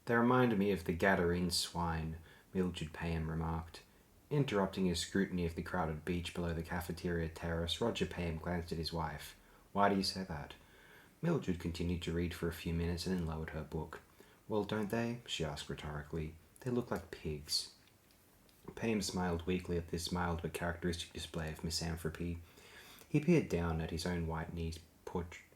They remind me of the Gadarene swine, Mildred Payne remarked. Interrupting his scrutiny of the crowded beach below the cafeteria terrace, Roger Payne glanced at his wife. Why do you say that? Mildred continued to read for a few minutes and then lowered her book. Well, don't they? She asked rhetorically. They look like pigs. Payne smiled weakly at this mild but characteristic display of misanthropy. He peered down at his own white knees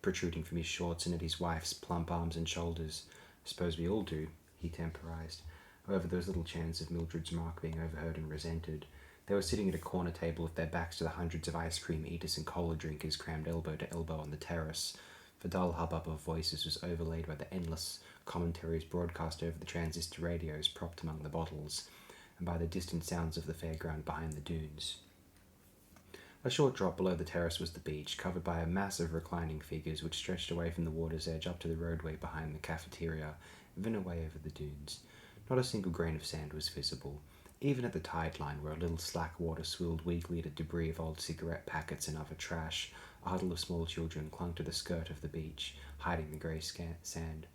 protruding from his shorts and at his wife's plump arms and shoulders. I suppose we all do, he temporized. However, there was little chance of Mildred's remark being overheard and resented. They were sitting at a corner table with their backs to the hundreds of ice cream eaters and cola drinkers crammed elbow to elbow on the terrace. The dull hubbub of voices was overlaid by the endless commentaries broadcast over the transistor radios propped among the bottles, and by the distant sounds of the fairground behind the dunes. A short drop below the terrace was the beach, covered by a mass of reclining figures which stretched away from the water's edge up to the roadway behind the cafeteria, and then away over the dunes. Not a single grain of sand was visible, even at the tide line where a little slack water swilled weakly at a debris of old cigarette packets and other trash. A huddle of small children clung to the skirt of the beach, hiding the grey sand.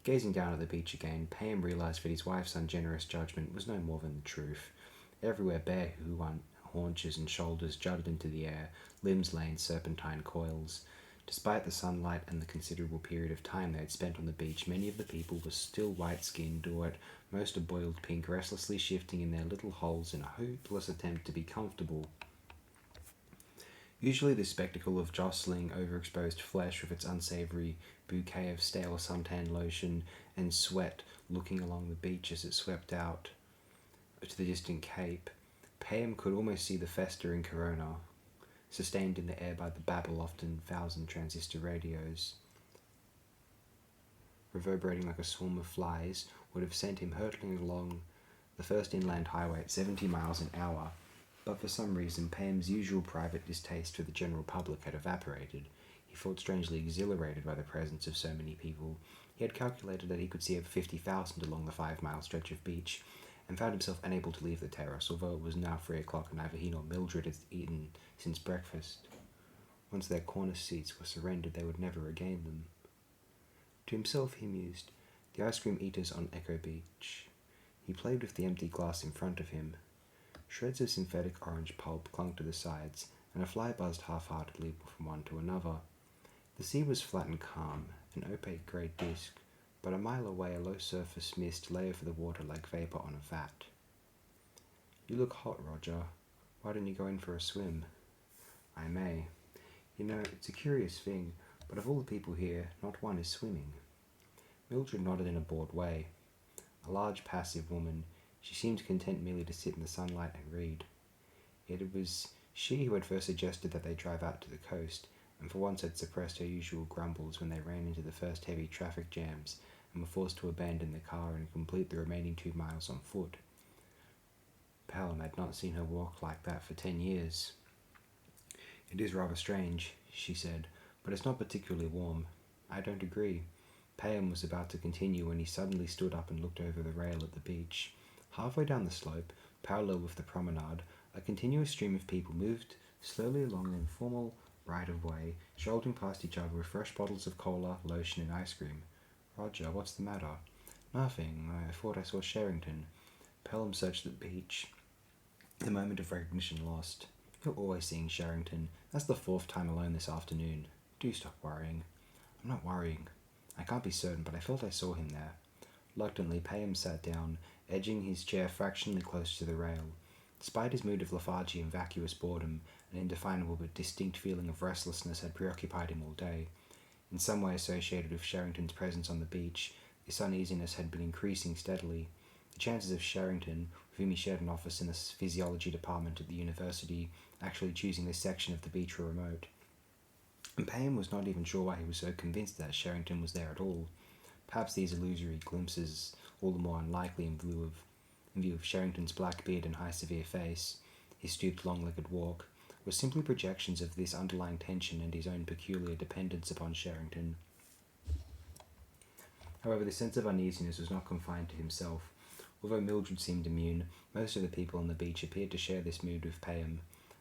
Gazing down at the beach again, Pam realized that his wife's ungenerous judgment was no more than the truth. Everywhere bare haunches and shoulders jutted into the air, limbs lay in serpentine coils. Despite the sunlight and the considerable period of time they had spent on the beach, many of the people were still white-skinned, or at most a boiled pink, restlessly shifting in their little holes in a hopeless attempt to be comfortable. Usually the spectacle of jostling, overexposed flesh with its unsavory bouquet of stale suntan lotion and sweat looking along the beach as it swept out to the distant cape. Pam could almost see the festering corona, sustained in the air by the babble often thousand transistor radios, reverberating like a swarm of flies, would have sent him hurtling along the first inland highway at 70 miles an hour, but for some reason Pam's usual private distaste for the general public had evaporated. He felt strangely exhilarated by the presence of so many people. He had calculated that he could see over 50,000 along the 5-mile stretch of beach, and found himself unable to leave the terrace, although it was now 3 o'clock and neither he nor Mildred had eaten since breakfast. Once their corner seats were surrendered, they would never regain them. To himself he mused, the ice cream eaters on Echo Beach. He played with the empty glass in front of him. Shreds of synthetic orange pulp clung to the sides, and a fly buzzed half-heartedly from one to another. The sea was flat and calm, an opaque grey disk, but a mile away a low-surface mist lay over the water like vapour on a vat. You look hot, Roger. Why don't you go in for a swim? I may. You know, it's a curious thing, but of all the people here, not one is swimming. Mildred nodded in a bored way. A large, passive woman, she seemed content merely to sit in the sunlight and read. Yet it was she who had first suggested that they drive out to the coast, and for once had suppressed her usual grumbles when they ran into the first heavy traffic jams and were forced to abandon the car and complete the remaining 2 miles on foot. Pelham had not seen her walk like that for 10 years. It is rather strange, she said, but it's not particularly warm. I don't agree. Pelham was about to continue when he suddenly stood up and looked over the rail at the beach. Halfway down the slope, parallel with the promenade, a continuous stream of people moved slowly along an informal right-of-way, shouldering past each other with fresh bottles of cola, lotion, and ice cream. Roger, what's the matter? Nothing. I thought I saw Sherrington. Pelham searched the beach. The moment of recognition lost. You're always seeing Sherrington. That's the 4th time alone this afternoon. Do stop worrying. I'm not worrying. I can't be certain, but I felt I saw him there. Reluctantly, Pelham sat down, edging his chair fractionally close to the rail. Despite his mood of lethargy and vacuous boredom, an indefinable but distinct feeling of restlessness had preoccupied him all day. In some way associated with Sherrington's presence on the beach, this uneasiness had been increasing steadily. The chances of Sherrington, with whom he shared an office in the physiology department at the university, actually choosing this section of the beach were remote. And Payne was not even sure why he was so convinced that Sherrington was there at all. Perhaps these illusory glimpses, all the more unlikely in view of Sherrington's black beard and high severe face, his stooped long-legged walk, were simply projections of this underlying tension and his own peculiar dependence upon Sherrington. However, the sense of uneasiness was not confined to himself. Although Mildred seemed immune, most of the people on the beach appeared to share this mood with Payham.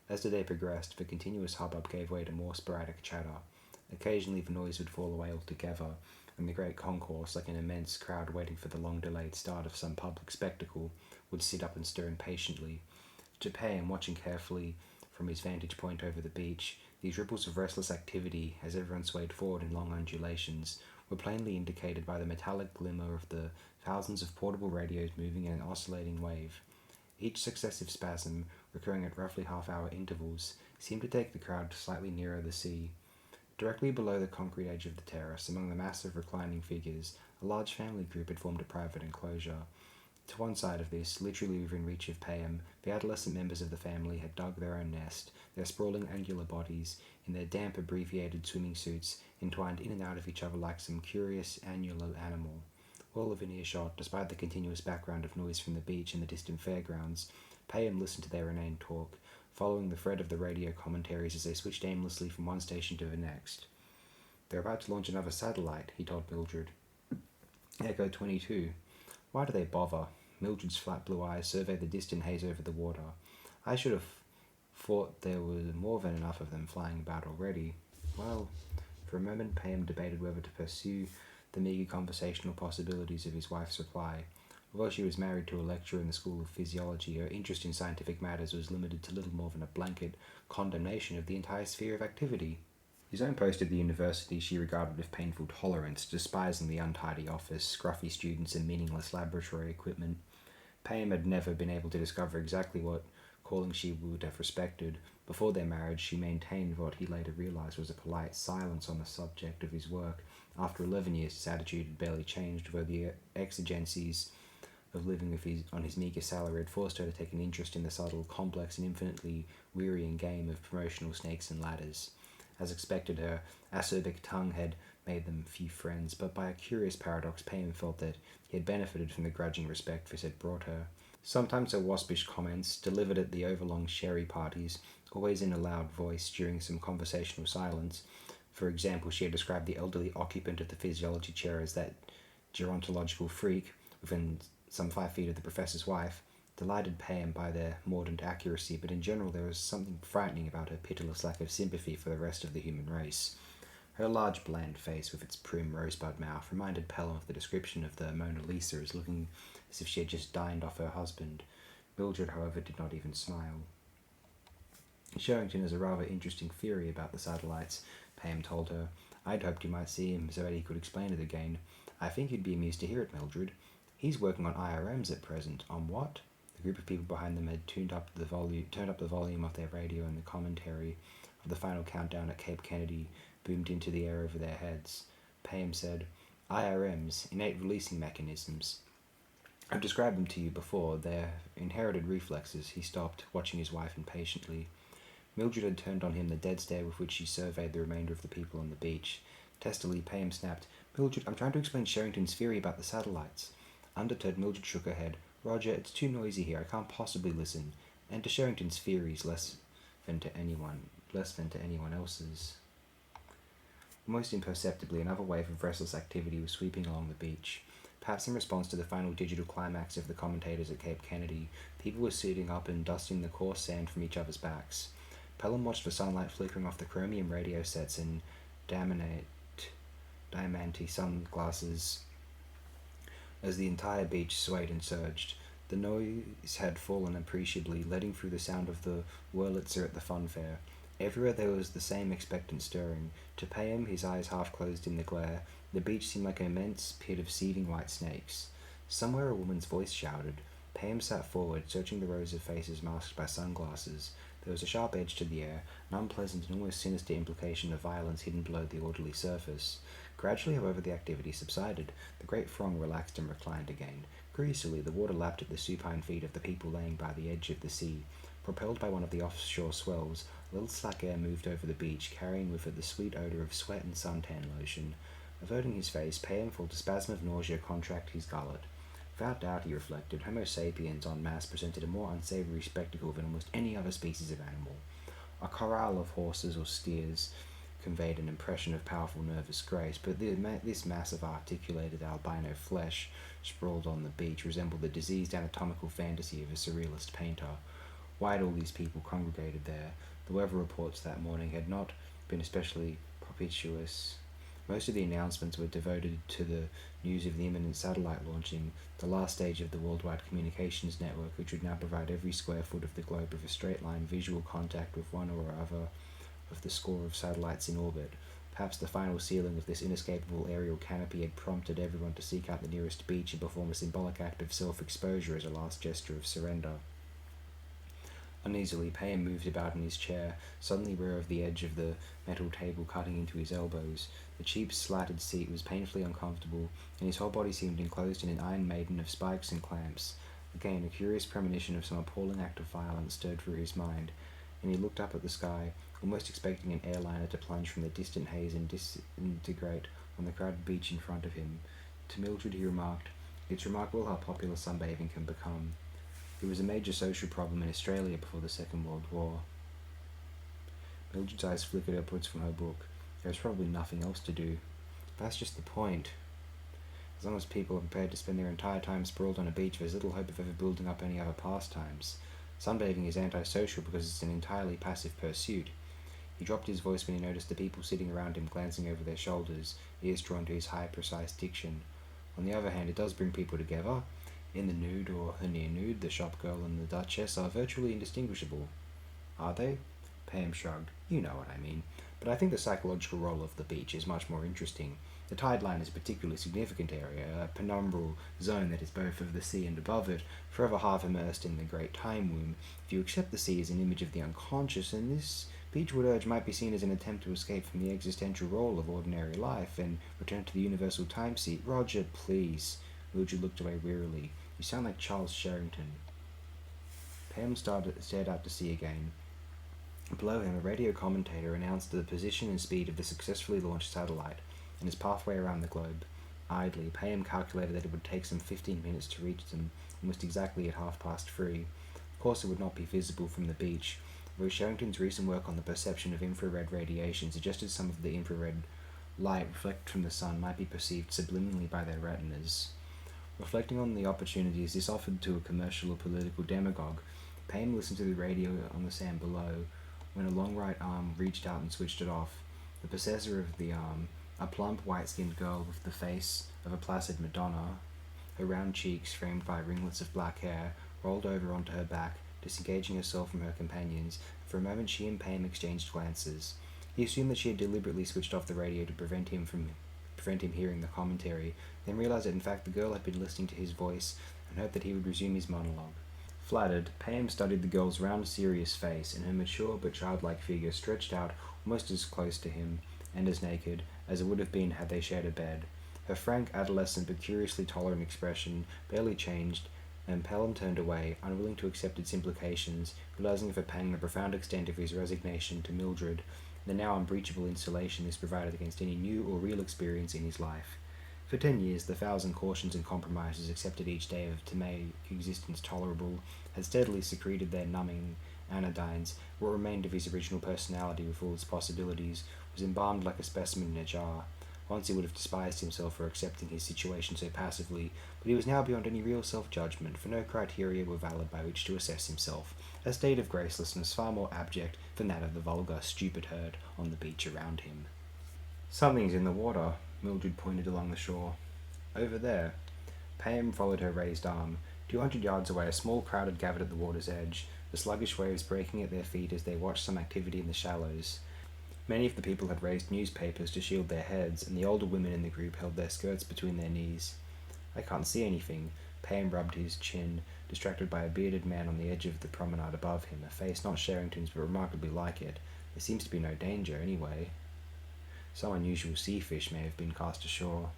As the day progressed, the continuous hubbub gave way to more sporadic chatter. Occasionally the noise would fall away altogether, and the great concourse, like an immense crowd waiting for the long-delayed start of some public spectacle, would sit up and stir impatiently. To Payam, watching carefully from his vantage point over the beach, these ripples of restless activity, as everyone swayed forward in long undulations, were plainly indicated by the metallic glimmer of the thousands of portable radios moving in an oscillating wave. Each successive spasm, recurring at roughly half-hour intervals, seemed to take the crowd slightly nearer the sea. Directly below the concrete edge of the terrace, among the massive reclining figures, a large family group had formed a private enclosure. To one side of this, literally within reach of Payam, the adolescent members of the family had dug their own nest, their sprawling angular bodies, in their damp abbreviated swimming suits, entwined in and out of each other like some curious annular animal. All within earshot, despite the continuous background of noise from the beach and the distant fairgrounds, Payam listened to their inane talk, following the thread of the radio commentaries as they switched aimlessly from one station to the next. "They're about to launch another satellite," he told Mildred. "Echo 22. Why do they bother?" Mildred's flat blue eyes surveyed the distant haze over the water. "I should have thought there was more than enough of them flying about already." Well, for a moment Payam debated whether to pursue the meagre conversational possibilities of his wife's reply. Although she was married to a lecturer in the School of Physiology, her interest in scientific matters was limited to little more than a blanket condemnation of the entire sphere of activity. His own post at the university she regarded with painful tolerance, despising the untidy office, scruffy students, and meaningless laboratory equipment. Payam had never been able to discover exactly what calling she would have respected. Before their marriage, she maintained what he later realized was a polite silence on the subject of his work. After 11 years, his attitude had barely changed, though the exigencies of living on his meagre salary had forced her to take an interest in the subtle, complex, and infinitely wearying game of promotional snakes and ladders. As expected, her acerbic tongue had made them few friends, but by a curious paradox, Payam felt that he had benefited from the grudging respect this had brought her. Sometimes her waspish comments, delivered at the overlong sherry parties, always in a loud voice during some conversational silence. For example, she had described the elderly occupant of the physiology chair as that gerontological freak, within some 5 feet of the professor's wife, delighted Payam by their mordant accuracy, but in general there was something frightening about her pitiless lack of sympathy for the rest of the human race. Her large, bland face, with its prim rosebud mouth, reminded Pelham of the description of the Mona Lisa as looking as if she had just dined off her husband. Mildred, however, did not even smile. "Sherrington has a rather interesting theory about the satellites," Payam told her. "I'd hoped you might see him so that he could explain it again. I think you'd be amused to hear it, Mildred. He's working on IRMs at present." "On what?" The group of people behind them had turned up the volume of their radio, and the commentary of the final countdown at Cape Kennedy boomed into the air over their heads. Payam said, "IRMs, innate releasing mechanisms. I've described them to you before. They're inherited reflexes." He stopped, watching his wife impatiently. Mildred had turned on him the dead stare with which she surveyed the remainder of the people on the beach. Testily, Payam snapped, "Mildred, I'm trying to explain Sherrington's theory about the satellites." Undeterred, Mildred shook her head. "Roger, it's too noisy here. I can't possibly listen. And to Sherrington's theories less than to anyone else's." Almost imperceptibly, another wave of restless activity was sweeping along the beach. Perhaps in response to the final digital climax of the commentators at Cape Kennedy, people were sitting up and dusting the coarse sand from each other's backs. Pelham watched the sunlight flickering off the chromium radio sets and diamante sunglasses as the entire beach swayed and surged. The noise had fallen appreciably, letting through the sound of the Wurlitzer at the fun fair. Everywhere there was the same expectant stirring. To Payam, his eyes half closed in the glare, the beach seemed like an immense pit of seething white snakes. Somewhere a woman's voice shouted. Payam sat forward, searching the rows of faces masked by sunglasses. There was a sharp edge to the air, an unpleasant and almost sinister implication of violence hidden below the orderly surface. Gradually, however, the activity subsided. The great throng relaxed and reclined again. Greasily, the water lapped at the supine feet of the people laying by the edge of the sea. Propelled by one of the offshore swells, a little slack air moved over the beach, carrying with it the sweet odour of sweat and suntan lotion. Averting his face, Payam felt a spasm of nausea contract his gullet. Without doubt, he reflected, Homo sapiens en masse presented a more unsavoury spectacle than almost any other species of animal. A corral of horses or steers conveyed an impression of powerful nervous grace, but this mass of articulated albino flesh sprawled on the beach resembled the diseased anatomical fantasy of a surrealist painter. Why had all these people congregated there? The weather reports that morning had not been especially propitious. Most of the announcements were devoted to the news of the imminent satellite launching, the last stage of the worldwide communications network, which would now provide every square foot of the globe with a straight-line visual contact with one or other of the score of satellites in orbit. Perhaps the final ceiling of this inescapable aerial canopy had prompted everyone to seek out the nearest beach and perform a symbolic act of self-exposure as a last gesture of surrender. Uneasily, Payne moved about in his chair, suddenly aware of the edge of the metal table cutting into his elbows. The cheap, slatted seat was painfully uncomfortable, and his whole body seemed enclosed in an iron maiden of spikes and clamps. Again, a curious premonition of some appalling act of violence stirred through his mind, and he looked up at the sky, almost expecting an airliner to plunge from the distant haze and disintegrate on the crowded beach in front of him. To Mildred he remarked, "It's remarkable how popular sunbathing can become." It was a major social problem in Australia before the Second World War. Mildred's eyes flickered upwards from her book. There was probably nothing else to do. That's just the point. As long as people are prepared to spend their entire time sprawled on a beach, there's little hope of ever building up any other pastimes. Sunbathing is antisocial because it's an entirely passive pursuit. He dropped his voice when he noticed the people sitting around him glancing over their shoulders, ears drawn to his high, precise diction. On the other hand, it does bring people together. In the nude or the near-nude, the shop girl and the Duchess are virtually indistinguishable. Are they? Pam shrugged. You know what I mean. But I think the psychological role of the beach is much more interesting. The tide line is a particularly significant area, a penumbral zone that is both of the sea and above it, forever half immersed in the great time womb. If you accept the sea as an image of the unconscious, then this beachwood urge might be seen as an attempt to escape from the existential role of ordinary life and return to the universal time seat. Roger, please. Mildred looked away wearily. You sound like Charles Sherrington. Pam stared out to sea again. Below him, a radio commentator announced the position and speed of the successfully launched satellite and its pathway around the globe. Idly, Pam calculated that it would take some 15 minutes to reach them, almost exactly at 3:30. Of course, it would not be visible from the beach, although Sherrington's recent work on the perception of infrared radiation suggested some of the infrared light reflected from the sun might be perceived subliminally by their retinas. Reflecting on the opportunities this offered to a commercial or political demagogue, Payne listened to the radio on the sand below, when a long right arm reached out and switched it off. The possessor of the arm, a plump, white-skinned girl with the face of a placid Madonna, her round cheeks framed by ringlets of black hair, rolled over onto her back, disengaging herself from her companions. For a moment she and Payne exchanged glances. He assumed that she had deliberately switched off the radio to prevent him hearing the commentary, then realized that in fact the girl had been listening to his voice and hoped that he would resume his monologue. Flattered, Pam studied the girl's round, serious face, and her mature but childlike figure stretched out almost as close to him, and as naked, as it would have been had they shared a bed. Her frank, adolescent but curiously tolerant expression barely changed, and Pelham turned away, unwilling to accept its implications, realizing with a pang the profound extent of his resignation to Mildred, the now unbreachable insulation this provided against any new or real experience in his life. For 10 years, the 1,000 cautions and compromises accepted each day to make existence tolerable had steadily secreted their numbing anodynes. What remained of his original personality with all its possibilities was embalmed like a specimen in a jar. Once he would have despised himself for accepting his situation so passively, but he was now beyond any real self-judgment, for no criteria were valid by which to assess himself, a state of gracelessness far more abject than that of the vulgar, stupid herd on the beach around him. "Something's in the water," Mildred pointed along the shore. "Over there." Pam followed her raised arm. 200 yards away, a small crowd had gathered at the water's edge, the sluggish waves breaking at their feet as they watched some activity in the shallows. Many of the people had raised newspapers to shield their heads, and the older women in the group held their skirts between their knees. "I can't see anything." Pam rubbed his chin, distracted by a bearded man on the edge of the promenade above him, a face not Sherrington's but remarkably like it. "There seems to be no danger, anyway." Some unusual sea fish may have been cast ashore.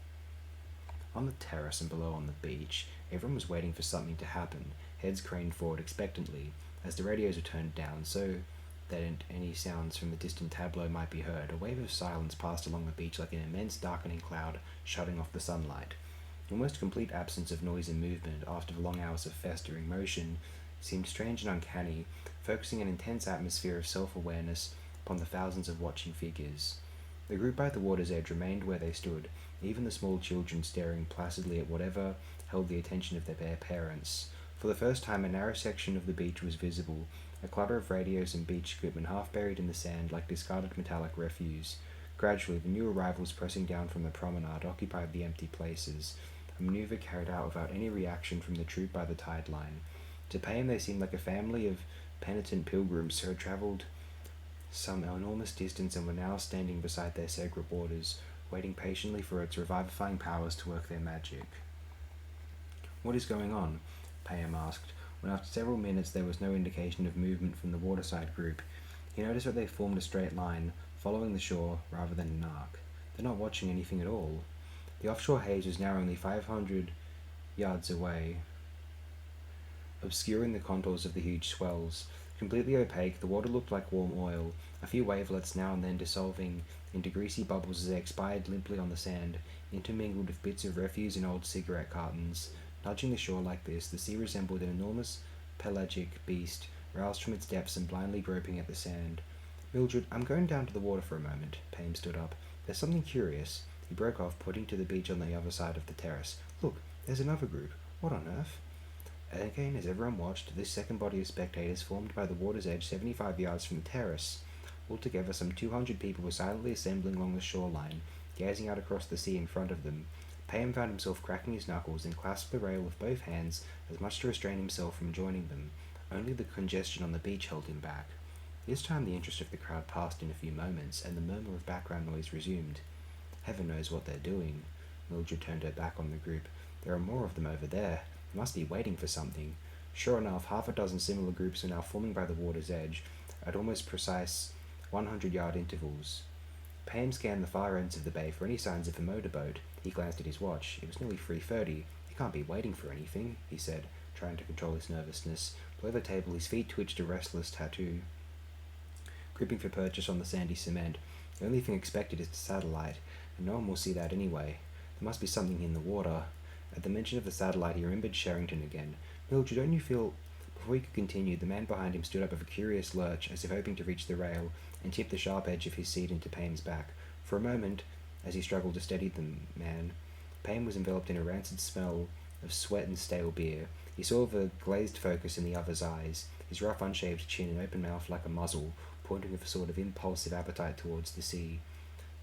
On the terrace and below on the beach, everyone was waiting for something to happen, heads craned forward expectantly, as the radios were turned down so that any sounds from the distant tableau might be heard. A wave of silence passed along the beach like an immense darkening cloud shutting off the sunlight. The almost complete absence of noise and movement after the long hours of festering motion seemed strange and uncanny, focusing an intense atmosphere of self-awareness upon the thousands of watching figures. The group by the water's edge remained where they stood, even the small children staring placidly at whatever held the attention of their parents. For the first time, a narrow section of the beach was visible, a clutter of radios and beach equipment half buried in the sand like discarded metallic refuse. Gradually, the new arrivals pressing down from the promenade occupied the empty places, a maneuver carried out without any reaction from the troop by the tide line. To Payne, they seemed like a family of penitent pilgrims who had travelled some enormous distance and were now standing beside their sacred waters, waiting patiently for its revivifying powers to work their magic. "What is going on?" Payne asked, when after several minutes there was no indication of movement from the waterside group. He noticed that they formed a straight line, following the shore rather than an arc. "They're not watching anything at all." The offshore haze was now only 500 yards away, obscuring the contours of the huge swells. Completely opaque, the water looked like warm oil, a few wavelets now and then dissolving into greasy bubbles as they expired limply on the sand, intermingled with bits of refuse and old cigarette cartons. Nudging the shore like this, the sea resembled an enormous pelagic beast, roused from its depths and blindly groping at the sand. "Mildred, I'm going down to the water for a moment." Payne stood up. "There's something curious." He broke off, pointing to the beach on the other side of the terrace. "Look, there's another group. What on earth?" And again, as everyone watched, this second body of spectators formed by the water's edge 75 yards from the terrace. Altogether, some 200 people were silently assembling along the shoreline, gazing out across the sea in front of them. Payne found himself cracking his knuckles and clasped the rail with both hands, as much to restrain himself from joining them. Only the congestion on the beach held him back. This time the interest of the crowd passed in a few moments, and the murmur of background noise resumed. "Heaven knows what they're doing." Mildred turned her back on the group. "There are more of them over there. They must be waiting for something." Sure enough, half a dozen similar groups were now forming by the water's edge, at almost precise 100-yard intervals. Payne scanned the far ends of the bay for any signs of a motorboat. He glanced at his watch. It was nearly 3:30. "They can't be waiting for anything," he said, trying to control his nervousness. Below the table, his feet twitched a restless tattoo, gripping for purchase on the sandy cement. "The only thing expected is the satellite, and no one will see that anyway. There must be something in the water." At the mention of the satellite, he remembered Sherrington again. "Mildred, don't you feel—" Before he could continue, the man behind him stood up with a curious lurch, as if hoping to reach the rail, and tipped the sharp edge of his seat into Payne's back. For a moment, as he struggled to steady the man, Payne was enveloped in a rancid smell of sweat and stale beer. He saw the glazed focus in the other's eyes, his rough unshaved chin and open mouth like a muzzle, pointing with a sort of impulsive appetite towards the sea.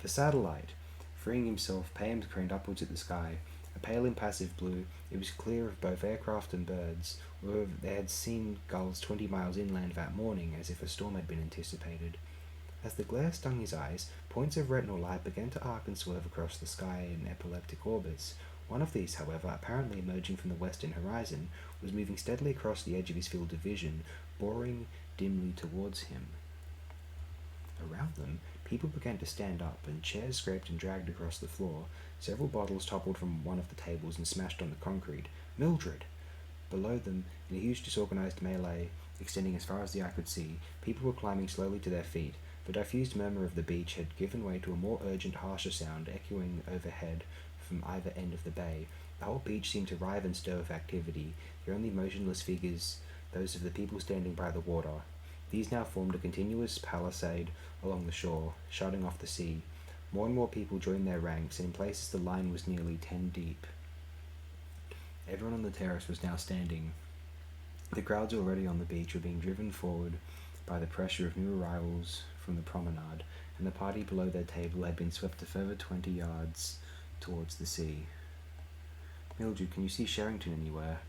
The satellite! Freeing himself, Payne craned upwards at the sky. A pale impassive blue, it was clear of both aircraft and birds, or they had seen gulls 20 miles inland that morning, as if a storm had been anticipated. As the glare stung his eyes, points of retinal light began to arc and swerve across the sky in epileptic orbits. One of these, however, apparently emerging from the western horizon, was moving steadily across the edge of his field of vision, boring dimly towards him. Around them, people began to stand up, and chairs scraped and dragged across the floor. Several bottles toppled from one of the tables and smashed on the concrete. "Mildred!" Below them, in a huge disorganized melee extending as far as the eye could see, people were climbing slowly to their feet. The diffused murmur of the beach had given way to a more urgent, harsher sound echoing overhead from either end of the bay. The whole beach seemed to writhe and stir with activity, the only motionless figures those of the people standing by the water. These now formed a continuous palisade along the shore, shutting off the sea. More and more people joined their ranks, and in places the line was nearly 10 deep. Everyone on the terrace was now standing. The crowds already on the beach were being driven forward by the pressure of new arrivals from the promenade, and the party below their table had been swept a further 20 yards towards the sea. "Mildred, can you see Sherrington anywhere?"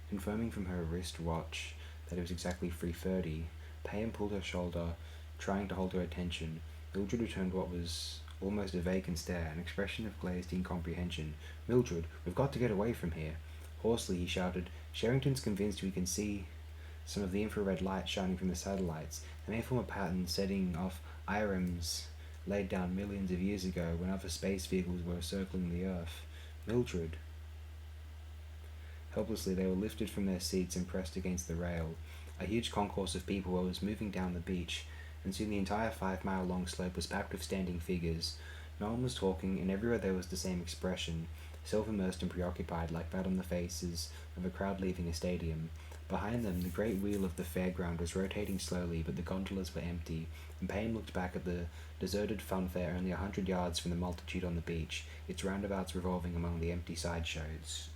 Confirming from her wrist watch that it was exactly 3:30, Payne pulled her shoulder, trying to hold her attention. Mildred returned what was almost a vacant stare, an expression of glazed incomprehension. "Mildred, we've got to get away from here." Hoarsely he shouted, "Sherrington's convinced we can see some of the infrared light shining from the satellites. They may form a pattern setting off IRMs laid down millions of years ago when other space vehicles were circling the Earth. Mildred." Helplessly they were lifted from their seats and pressed against the rail. A huge concourse of people was moving down the beach, and soon the entire 5-mile-long slope was packed with standing figures. No one was talking, and everywhere there was the same expression, self-immersed and preoccupied, like that on the faces of a crowd leaving a stadium. Behind them, the great wheel of the fairground was rotating slowly, but the gondolas were empty, and Payne looked back at the deserted funfair only 100 yards from the multitude on the beach, its roundabouts revolving among the empty sideshows.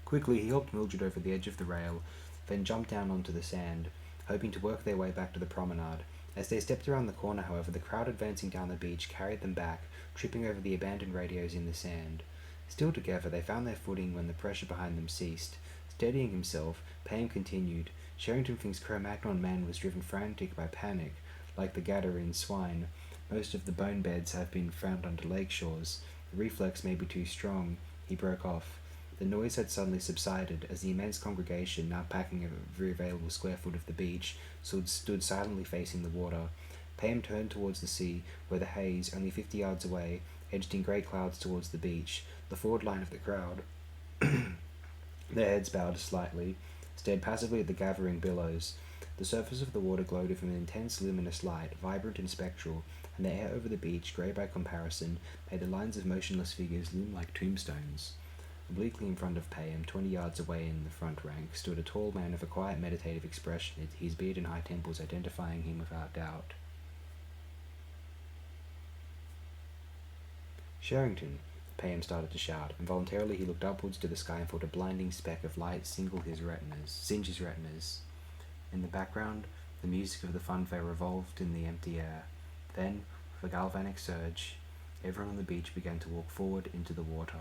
Quickly, he helped Mildred over the edge of the rail, then jumped down onto the sand, hoping to work their way back to the promenade. As they stepped around the corner, however, the crowd advancing down the beach carried them back, tripping over the abandoned radios in the sand. Still together, they found their footing when the pressure behind them ceased. Steadying himself, Pam continued. Sherrington thinks Cro-Magnon man was driven frantic by panic, like the Gadarene swine. Most of the bone beds have been found under lake shores. The reflex may be too strong. He broke off. The noise had suddenly subsided as the immense congregation, now packing every available square foot of the beach, stood silently facing the water. Pam turned towards the sea, where the haze, only 50 yards away, edged in great clouds towards the beach. The forward line of the crowd, their heads bowed slightly, stared passively at the gathering billows. The surface of the water glowed with an intense luminous light, vibrant and spectral, and the air over the beach, grey by comparison, made the lines of motionless figures loom like tombstones. Obliquely in front of Pam, 20 yards away in the front rank, stood a tall man of a quiet meditative expression, his beard and high temples identifying him without doubt. "Sherrington," Pam started to shout. Involuntarily he looked upwards to the sky and felt a blinding speck of light singe his retinas. In the background, the music of the funfair revolved in the empty air. Then, with a galvanic surge, everyone on the beach began to walk forward into the water.